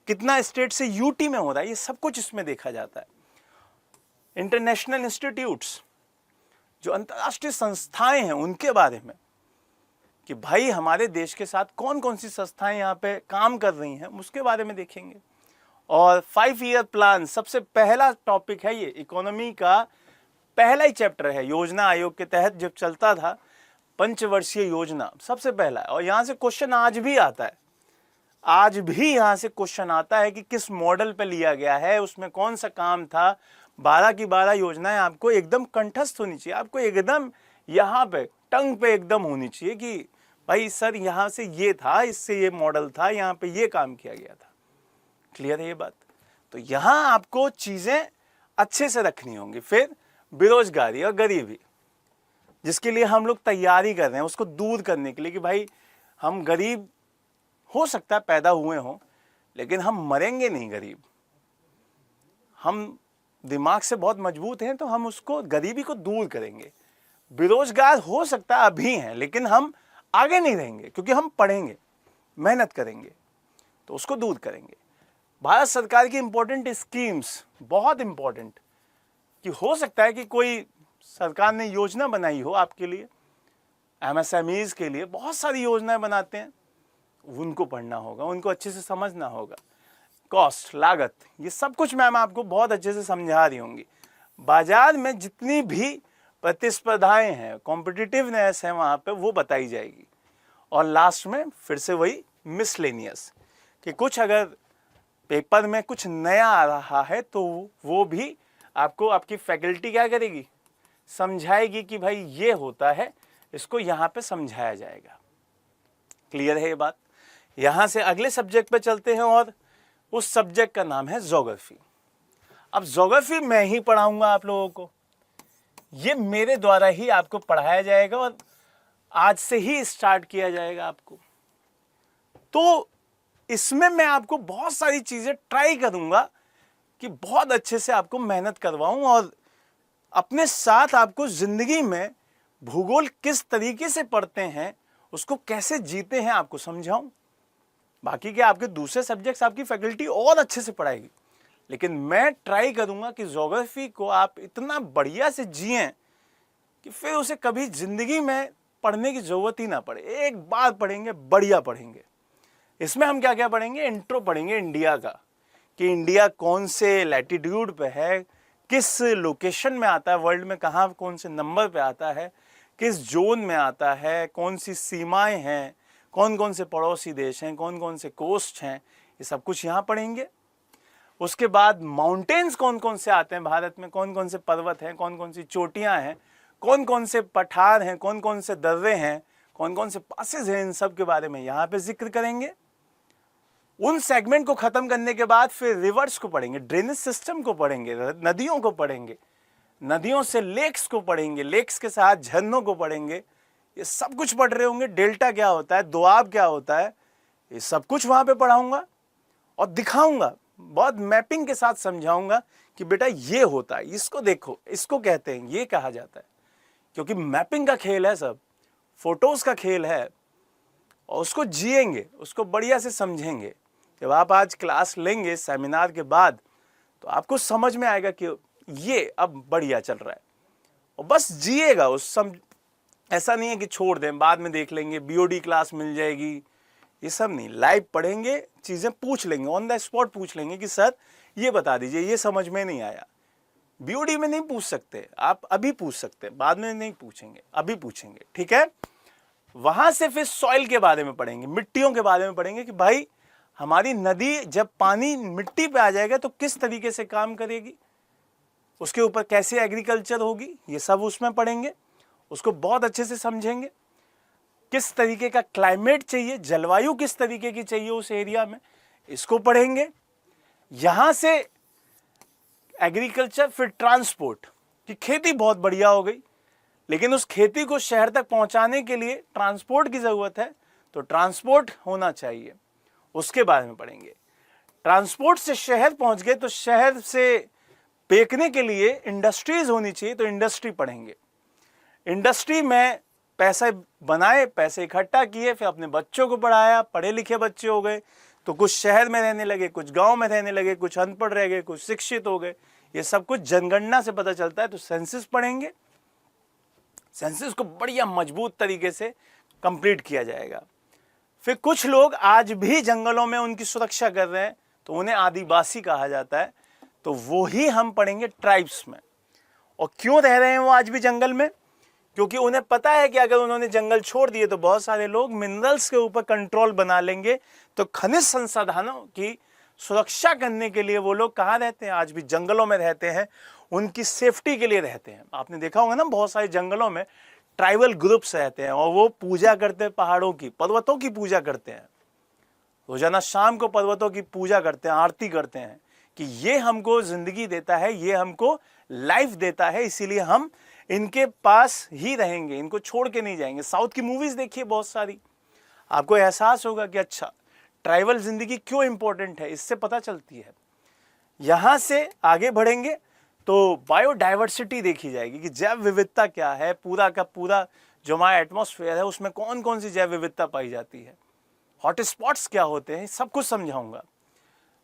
कितना स्टेट से यूटी में हो रहा है, ये सब कुछ इसमें देखा जाता है। इंटरनेशनल इंस्टीट्यूट्स, जो अंतर्राष्ट्रीय संस्थाएं हैं उनके बारे में कि भाई हमारे देश के साथ कौन कौन सी संस्थाएं यहाँ पे काम कर रही हैं, उसके बारे में देखेंगे। और 5 ईयर प्लान सबसे पहला टॉपिक है, ये इकोनॉमी का पहला ही चैप्टर है। योजना आयोग के तहत जब चलता था पंचवर्षीय योजना, सबसे पहला है। और यहाँ से क्वेश्चन आज भी आता है, आज भी यहाँ से क्वेश्चन आता है कि किस मॉडल पे लिया गया है, उसमें कौन सा काम था। 12 की 12 योजनाएं आपको एकदम कंठस्थ होनी चाहिए, आपको एकदम यहाँ पे टंग पे एकदम होनी चाहिए कि भाई सर यहाँ से ये था, इससे ये मॉडल था, यहाँ पे ये काम किया गया था। क्लियर है ये बात? तो यहाँ आपको चीजें अच्छे से रखनी होंगी। फिर बेरोजगारी और गरीबी, जिसके लिए हम लोग तैयारी कर रहे हैं, उसको दूर करने के लिए कि भाई हम गरीब हो सकता है पैदा हुए हों, लेकिन हम मरेंगे नहीं गरीब। हम दिमाग से बहुत मजबूत हैं तो हम उसको, गरीबी को दूर करेंगे। बेरोजगार हो सकता है अभी हैं, लेकिन हम आगे नहीं रहेंगे क्योंकि हम पढ़ेंगे, मेहनत करेंगे, तो उसको दूर करेंगे। भारत सरकार की इंपॉर्टेंट स्कीम्स, बहुत इंपॉर्टेंट, कि हो सकता है कि कोई सरकार ने योजना बनाई हो आपके लिए, एमएसएमईज के लिए बहुत सारी योजनाएं बनाते हैं, उनको पढ़ना होगा, उनको अच्छे से समझना होगा। कॉस्ट, लागत, ये सब कुछ मैम आपको बहुत अच्छे से समझा रही होंगी। बाजार में जितनी भी प्रतिस्पर्धाएं हैं, कॉम्पिटिटिवनेस है, वहाँ पे वो बताई जाएगी। और लास्ट में फिर से वही मिसलेनियस, कि कुछ अगर पेपर में कुछ नया आ रहा है तो वो भी आपको आपकी फैकल्टी क्या करेगी, समझाएगी कि भाई ये होता है, इसको यहाँ पे समझाया जाएगा। क्लियर है ये बात? यहाँ से अगले सब्जेक्ट पे चलते हैं और उस सब्जेक्ट का नाम है ज्योग्राफी। अब ज्योग्राफी मैं ही पढ़ाऊंगा आप लोगों को, ये मेरे द्वारा ही आपको पढ़ाया जाएगा और आज से ही स्टार्ट किया जाएगा आपको। तो इसमें मैं आपको बहुत सारी चीजें ट्राई करूंगा कि बहुत अच्छे से आपको मेहनत करवाऊं और अपने साथ आपको जिंदगी में भूगोल किस तरीके से पढ़ते हैं, उसको कैसे जीते हैं, आपको समझाऊं। बाकी के आपके दूसरे सब्जेक्ट्स आपकी फैकल्टी और अच्छे से पढ़ाएगी, लेकिन मैं ट्राई करूंगा कि ज्योग्राफी को आप इतना बढ़िया से जिएं कि फिर उसे कभी जिंदगी में पढ़ने की जरूरत ही ना पड़े। एक बार पढ़ेंगे, बढ़िया पढ़ेंगे। इसमें हम क्या क्या पढ़ेंगे, इंट्रो पढ़ेंगे इंडिया का, कि इंडिया कौन से लैटिट्यूड पे है, किस लोकेशन में आता है वर्ल्ड में, कहाँ कौन से नंबर पे आता है, किस जोन में आता है, कौन सी सीमाएं हैं, कौन कौन से पड़ोसी देश हैं, कौन कौन से कोस्ट हैं, ये सब कुछ यहाँ पढ़ेंगे। उसके बाद माउंटेन्स कौन कौन से आते हैं भारत में, कौन कौन से पर्वत हैं, कौन कौन सी चोटियाँ हैं, कौन कौन से पठार हैं, कौन कौन से दर्रे हैं, कौन कौन से पासेज हैं, इन सब के बारे में यहाँ पे जिक्र करेंगे। उन सेगमेंट को खत्म करने के बाद फिर रिवर्स को पढ़ेंगे, ड्रेनेज सिस्टम को पढ़ेंगे, नदियों को पढ़ेंगे, नदियों से लेक्स को पढ़ेंगे, लेक्स के साथ झरनों को पढ़ेंगे। ये सब कुछ पढ़ रहे होंगे। डेल्टा क्या होता है, दोआब क्या होता है, ये सब कुछ वहां पे पढ़ाऊंगा और दिखाऊंगा, बहुत मैपिंग के साथ समझाऊंगा कि बेटा ये होता है, इसको देखो, इसको कहते हैं, ये कहा जाता है। क्योंकि मैपिंग का खेल है, सब फोटोज का खेल है, और उसको जिएंगे, उसको बढ़िया से समझेंगे। जब आप आज क्लास लेंगे सेमिनार के बाद, तो आपको समझ में आएगा कि ये अब बढ़िया चल रहा है, और बस जिएगा उस ऐसा नहीं है कि छोड़ दें, बाद में देख लेंगे, बीओडी क्लास मिल जाएगी, ये सब नहीं। लाइव पढ़ेंगे, चीजें पूछ लेंगे, ऑन द स्पॉट पूछ लेंगे कि सर ये बता दीजिए, ये समझ में नहीं आया। बीओडी में नहीं पूछ सकते, आप अभी पूछ सकते, बाद में नहीं पूछेंगे, अभी पूछेंगे, ठीक है। वहां से फिर सॉइल के बारे में पढ़ेंगे, मिट्टियों के बारे में पढ़ेंगे कि भाई हमारी नदी जब पानी मिट्टी पे आ जाएगा तो किस तरीके से काम करेगी, उसके ऊपर कैसे एग्रीकल्चर होगी, ये सब उसमें पढ़ेंगे, उसको बहुत अच्छे से समझेंगे। किस तरीके का क्लाइमेट चाहिए, जलवायु किस तरीके की चाहिए उस एरिया में, इसको पढ़ेंगे। यहां से एग्रीकल्चर, फिर ट्रांसपोर्ट, कि खेती बहुत बढ़िया हो गई, लेकिन उस खेती को शहर तक पहुंचाने के लिए ट्रांसपोर्ट की जरूरत है, तो ट्रांसपोर्ट होना चाहिए, उसके बारे में पढ़ेंगे। ट्रांसपोर्ट से शहर पहुंच गए तो शहर से बेचने के लिए इंडस्ट्रीज होनी चाहिए, तो इंडस्ट्री पढ़ेंगे। इंडस्ट्री में पैसे बनाए, पैसे इकट्ठा किए, फिर अपने बच्चों को पढ़ाया, पढ़े लिखे बच्चे हो गए तो कुछ शहर में रहने लगे, कुछ गांव में रहने लगे, कुछ अनपढ़ रह गए, कुछ शिक्षित हो गए। ये सब कुछ जनगणना से पता चलता है। तो सेंसस पढ़ेंगे, सेंसस को बढ़िया मजबूत तरीके से कंप्लीट किया जाएगा। फिर कुछ लोग आज भी जंगलों में उनकी सुरक्षा कर रहे हैं, तो उन्हें आदिवासी कहा जाता है, तो वो ही हम पढ़ेंगे ट्राइब्स में। और क्यों रह रहे हैं वो आज भी जंगल में? क्योंकि उन्हें पता है कि अगर उन्होंने जंगल छोड़ दिए तो बहुत सारे लोग मिनरल्स के ऊपर कंट्रोल बना लेंगे, तो खनिज संसाधनों की सुरक्षा करने के लिए वो लोग कहाँ रहते हैं? आज भी जंगलों में रहते हैं, उनकी सेफ्टी के लिए रहते हैं। आपने देखा होगा ना, बहुत सारे जंगलों में ट्राइबल ग्रुप्स रहते हैं और वो पूजा करते हैं, पहाड़ों की, पर्वतों की पूजा करते हैं। रोजाना शाम को पर्वतों की पूजा करते हैं, आरती करते हैं कि ये हमको जिंदगी देता है, ये हमको लाइफ देता है, इसीलिए हम इनके पास ही रहेंगे, इनको छोड़ के नहीं जाएंगे। साउथ की मूवीज देखिए बहुत सारी, आपको एहसास होगा कि अच्छा ट्राइबल जिंदगी क्यों इंपॉर्टेंट है, इससे पता चलती है। यहां से आगे बढ़ेंगे तो बायोडाइवर्सिटी देखी जाएगी कि जैव विविधता क्या है, पूरा का पूरा जो हमारा एटमॉस्फेयर है उसमें कौन कौन सी जैव विविधता पाई जाती है, हॉटस्पॉट्स क्या होते हैं, सब कुछ समझाऊंगा।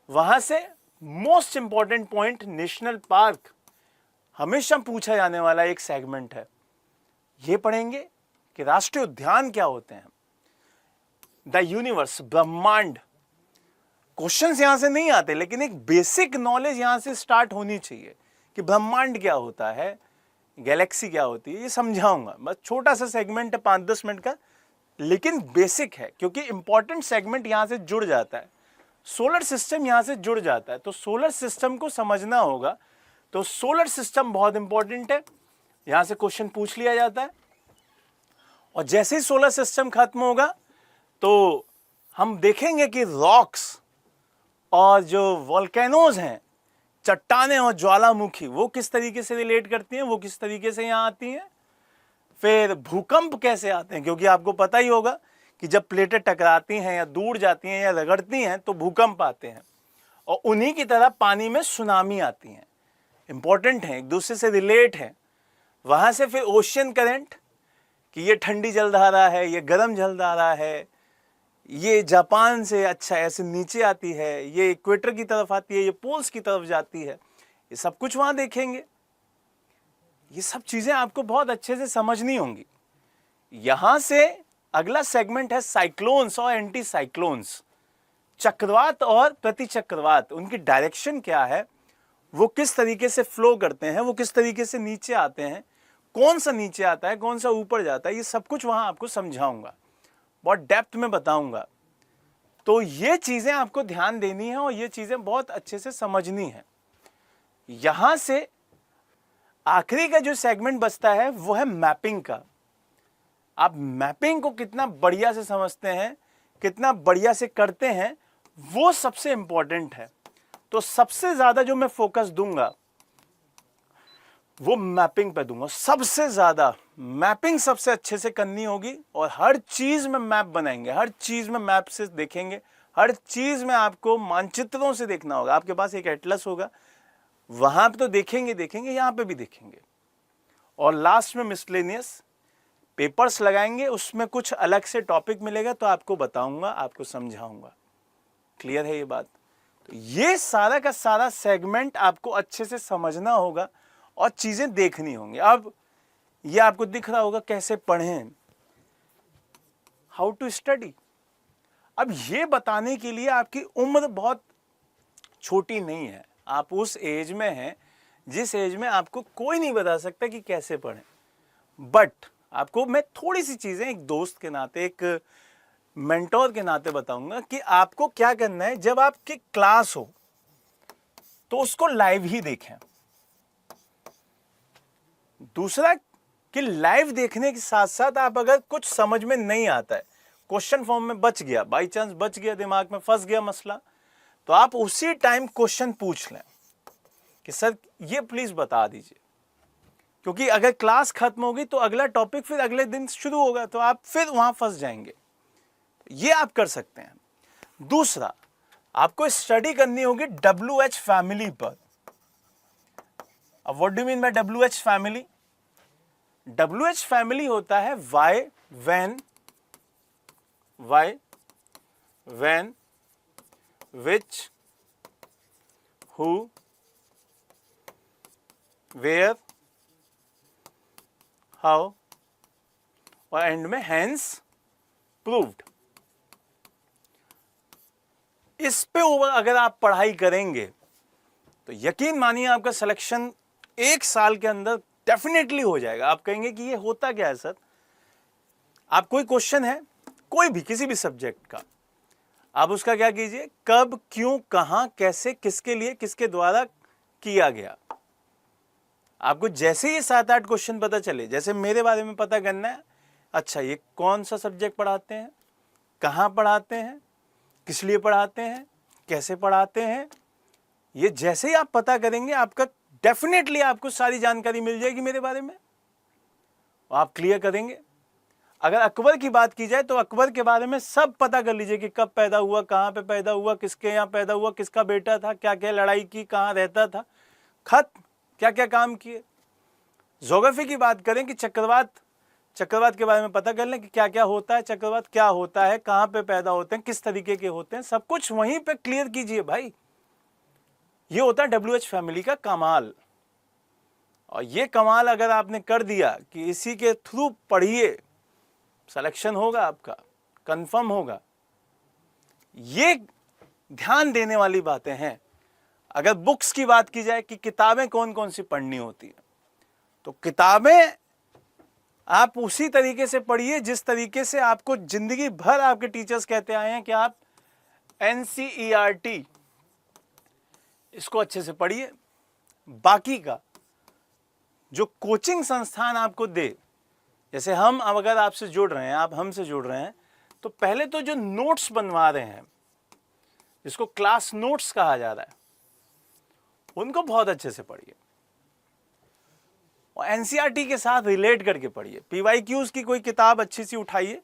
वहां से most important point, national park हमेशा पूछा जाने वाला एक सेगमेंट है, ये पढ़ेंगे कि राष्ट्रीय उद्यान क्या होते हैं, द यूनिवर्स, ब्रह्मांड। क्वेश्चंस यहां से नहीं आते, लेकिन एक बेसिक नॉलेज यहां से स्टार्ट होनी चाहिए कि ब्रह्मांड क्या होता है, गैलेक्सी क्या होती है, ये समझाऊंगा। बस छोटा सा सेगमेंट है 5-10 मिनट का, लेकिन बेसिक है, क्योंकि इंपॉर्टेंट सेगमेंट यहां से जुड़ जाता है। सोलर सिस्टम यहां से जुड़ जाता है, तो सोलर सिस्टम को समझना होगा। तो सोलर सिस्टम बहुत इंपॉर्टेंट है, यहां से क्वेश्चन पूछ लिया जाता है। और जैसे ही सोलर सिस्टम खत्म होगा तो हम देखेंगे कि रॉक्स और जो वोल्केनोज हैं, चट्टानें और ज्वालामुखी, वो किस तरीके से रिलेट करती हैं, वो किस तरीके से यहां आती हैं। फिर भूकंप कैसे आते हैं, क्योंकि आपको पता ही होगा कि जब प्लेटें टकराती हैं या दूर जाती हैं या रगड़ती हैं तो भूकंप आते हैं, और उन्हीं की तरह पानी में सुनामी आती हैं। इंपॉर्टेंट है, एक दूसरे से रिलेट है। वहां से फिर ओशियन करंट, कि ये ठंडी जलधारा है, ये गर्म जलधारा है, ये जापान से अच्छा ऐसे नीचे आती है, ये इक्वेटर की तरफ आती है, ये पोल्स की तरफ जाती है, ये सब कुछ वहां देखेंगे। ये सब चीजें आपको बहुत अच्छे से समझनी होंगी। यहां से अगला सेगमेंट है साइक्लोन्स और एंटी साइक्लोन्स, चक्रवात और प्रतिचक्रवात, उनकी डायरेक्शन क्या है, वो किस तरीके से फ्लो करते हैं, वो किस तरीके से नीचे आते हैं, कौन सा नीचे आता है, कौन सा ऊपर जाता है, ये सब कुछ वहां आपको समझाऊंगा, बहुत डेप्थ में बताऊंगा। तो ये चीजें आपको ध्यान देनी है और ये चीजें बहुत अच्छे से समझनी है। यहां से आखिरी का जो सेगमेंट बचता है वो है मैपिंग का। आप मैपिंग को कितना बढ़िया से समझते हैं, कितना बढ़िया से करते हैं, वो सबसे इंपॉर्टेंट है। तो सबसे ज्यादा जो मैं फोकस दूंगा वो मैपिंग पे दूंगा। सबसे ज्यादा मैपिंग सबसे अच्छे से करनी होगी, और हर चीज में मैप बनाएंगे, हर चीज में मैप से देखेंगे, हर चीज में आपको मानचित्रों से देखना होगा। आपके पास एक एटलस होगा, वहां पे तो देखेंगे देखेंगे, यहां पे भी देखेंगे। और लास्ट में मिसलेनियस पेपर्स लगाएंगे, उसमें कुछ अलग से टॉपिक मिलेगा तो आपको बताऊंगा, आपको समझाऊंगा। क्लियर है ये बात? तो ये सारा का सारा सेगमेंट आपको अच्छे से समझना होगा और चीजें देखनी होंगी। अब ये आपको दिख रहा होगा कैसे पढ़ें, हाउ टू स्टडी। अब ये बताने के लिए आपकी उम्र बहुत छोटी नहीं है, आप उस एज में हैं जिस एज में आपको कोई नहीं बता सकता कि कैसे पढ़ें। बट आपको मैं थोड़ी सी चीजें एक दोस्त के नाते, एक मेंटोर के नाते बताऊंगा कि आपको क्या करना है। जब आपकी क्लास हो तो उसको लाइव ही देखें, दूसरा कि लाइव देखने के साथ साथ आप अगर कुछ समझ में नहीं आता है, क्वेश्चन फॉर्म में बच गया, बाई चांस बच गया, दिमाग में फंस गया मसला, तो आप उसी टाइम क्वेश्चन पूछ लें कि सर ये प्लीज बता दीजिए, क्योंकि अगर क्लास खत्म होगी तो अगला टॉपिक फिर अगले दिन शुरू होगा, तो आप फिर वहां फंस जाएंगे। ये आप कर सकते हैं। दूसरा, आपको स्टडी करनी होगी WH फैमिली पर। अब what do mean by WH family? WH family होता है why, when, which, who, where, how और एंड में hence, proved। इस पे ओवर अगर आप पढ़ाई करेंगे तो यकीन मानिए आपका सिलेक्शन 1 साल के अंदर डेफिनेटली हो जाएगा। आप कहेंगे कि ये होता क्या है सर? आप कोई क्वेश्चन है, कोई भी किसी भी सब्जेक्ट का, आप उसका क्या कीजिए, कब, क्यों, कहां, कैसे, किसके लिए, किसके द्वारा किया गया। आपको जैसे ही 7-8 क्वेश्चन पता चले, जैसे मेरे बारे में पता करना है, अच्छा ये कौन सा सब्जेक्ट पढ़ाते हैं, कहां पढ़ाते हैं, किस लिए पढ़ाते हैं, कैसे पढ़ाते हैं, ये जैसे ही आप पता करेंगे आपका डेफिनेटली आपको सारी जानकारी मिल जाएगी मेरे बारे में, आप क्लियर करेंगे। अगर अकबर की बात की जाए तो अकबर के बारे में सब पता कर लीजिए कि कब पैदा हुआ, कहां पे पैदा हुआ, किसके यहाँ पैदा हुआ, किसका बेटा था, क्या क्या लड़ाई की, कहां रहता था, खत क्या क्या काम किए। ज्योग्राफी की बात करें कि चक्रवात के बारे में पता कर लें कि क्या क्या होता है, चक्रवात क्या होता है, कहां पे पैदा होते हैं, किस तरीके के होते हैं, सब कुछ वहीं पे क्लियर कीजिए भाई। ये होता है WH फैमिली का कमाल। और ये कमाल अगर आपने कर दिया कि इसी के थ्रू पढ़िए, सिलेक्शन होगा आपका, कंफर्म होगा। ये ध्यान देने वाली बातें हैं। अगर बुक्स की बात की जाए कि किताबें कौन कौन सी पढ़नी होती है, तो किताबें आप उसी तरीके से पढ़िए जिस तरीके से आपको जिंदगी भर आपके टीचर्स कहते आए हैं कि आप NCERT इसको अच्छे से पढ़िए। बाकी का जो कोचिंग संस्थान आपको दे, जैसे हम अब अगर आपसे जुड़ रहे हैं, आप हमसे जुड़ रहे हैं, तो पहले तो जो नोट्स बनवा रहे हैं, जिसको क्लास नोट्स कहा जा रहा है, उनको बहुत अच्छे से पढ़िए और NCERT के साथ रिलेट करके पढ़िए। PYQs की कोई किताब अच्छी सी उठाइए,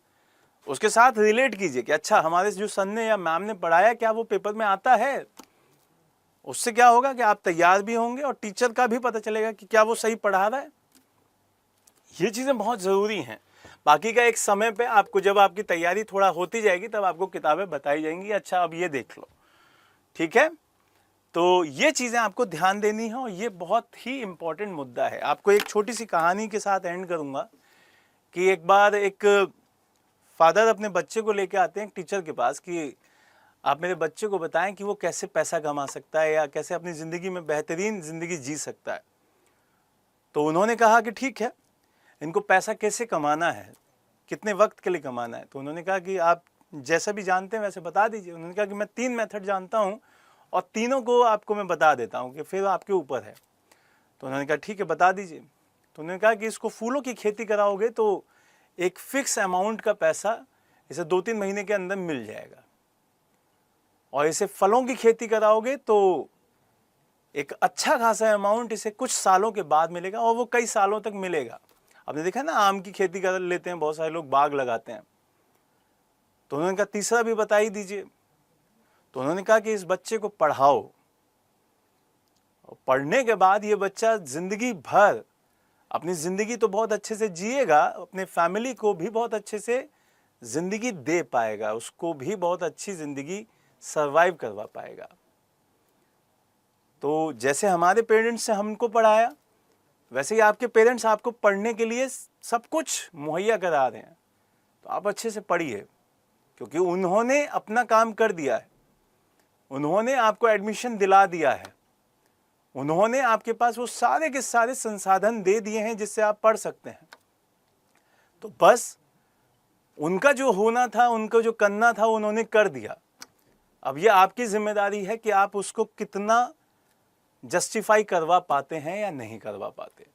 उसके साथ रिलेट कीजिए कि अच्छा हमारे जो सर ने या मैम ने पढ़ाया क्या वो पेपर में आता है। उससे क्या होगा कि आप तैयार भी होंगे और टीचर का भी पता चलेगा कि क्या वो सही पढ़ा रहा है। ये चीज़ें बहुत ज़रूरी हैं। बाकी का एक समय पे आपको जब आपकी तैयारी थोड़ा होती जाएगी तब आपको किताबें बताई जाएंगी, अच्छा अब ये देख लो, ठीक है। तो ये चीज़ें आपको ध्यान देनी है और ये बहुत ही इम्पोर्टेंट मुद्दा है। आपको एक छोटी सी कहानी के साथ एंड करूँगा कि एक बार एक फादर अपने बच्चे को लेके आते हैं एक टीचर के पास कि आप मेरे बच्चे को बताएं कि वो कैसे पैसा कमा सकता है या कैसे अपनी ज़िंदगी में बेहतरीन ज़िंदगी जी सकता है। तो उन्होंने कहा कि ठीक है, इनको पैसा कैसे कमाना है, कितने वक्त के लिए कमाना है। तो उन्होंने कहा कि आप जैसा भी जानते हैं वैसे बता दीजिए। उन्होंने कहा कि मैं 3 मेथड जानता हूँ और तीनों को आपको मैं बता देता हूँ कि फिर आपके ऊपर है। तो उन्होंने कहा ठीक है बता दीजिए। तो उन्होंने कहा कि इसको फूलों की खेती कराओगे तो एक फिक्स अमाउंट का पैसा इसे 2-3 महीने के अंदर मिल जाएगा, और इसे फलों की खेती कराओगे तो एक अच्छा खासा अमाउंट इसे कुछ सालों के बाद मिलेगा और वो कई सालों तक मिलेगा। आपने देखा ना, आम की खेती कर लेते हैं बहुत सारे लोग, बाग लगाते हैं। तो उन्होंने कहा तीसरा भी बता ही दीजिए। तो उन्होंने कहा कि इस बच्चे को पढ़ाओ और पढ़ने के बाद ये बच्चा जिंदगी भर अपनी ज़िंदगी तो बहुत अच्छे से जिएगा, अपने फैमिली को भी बहुत अच्छे से ज़िंदगी दे पाएगा, उसको भी बहुत अच्छी ज़िंदगी सर्वाइव करवा पाएगा। तो जैसे हमारे पेरेंट्स से हमको पढ़ाया, वैसे ही आपके पेरेंट्स आपको पढ़ने के लिए सब कुछ मुहैया करा रहे हैं। तो आप अच्छे से पढ़िए, क्योंकि उन्होंने अपना काम कर दिया है, उन्होंने आपको एडमिशन दिला दिया है, उन्होंने आपके पास वो सारे के सारे संसाधन दे दिए हैं जिससे आप पढ़ सकते हैं। तो बस उनका जो होना था, उनको जो करना था, उन्होंने कर दिया। अब ये आपकी जिम्मेदारी है कि आप उसको कितना जस्टिफाई करवा पाते हैं या नहीं करवा पाते।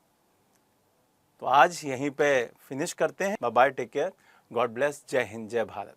तो आज यहीं पे फिनिश करते हैं। Bye bye, take care, God bless, जय हिंद, जय भारत।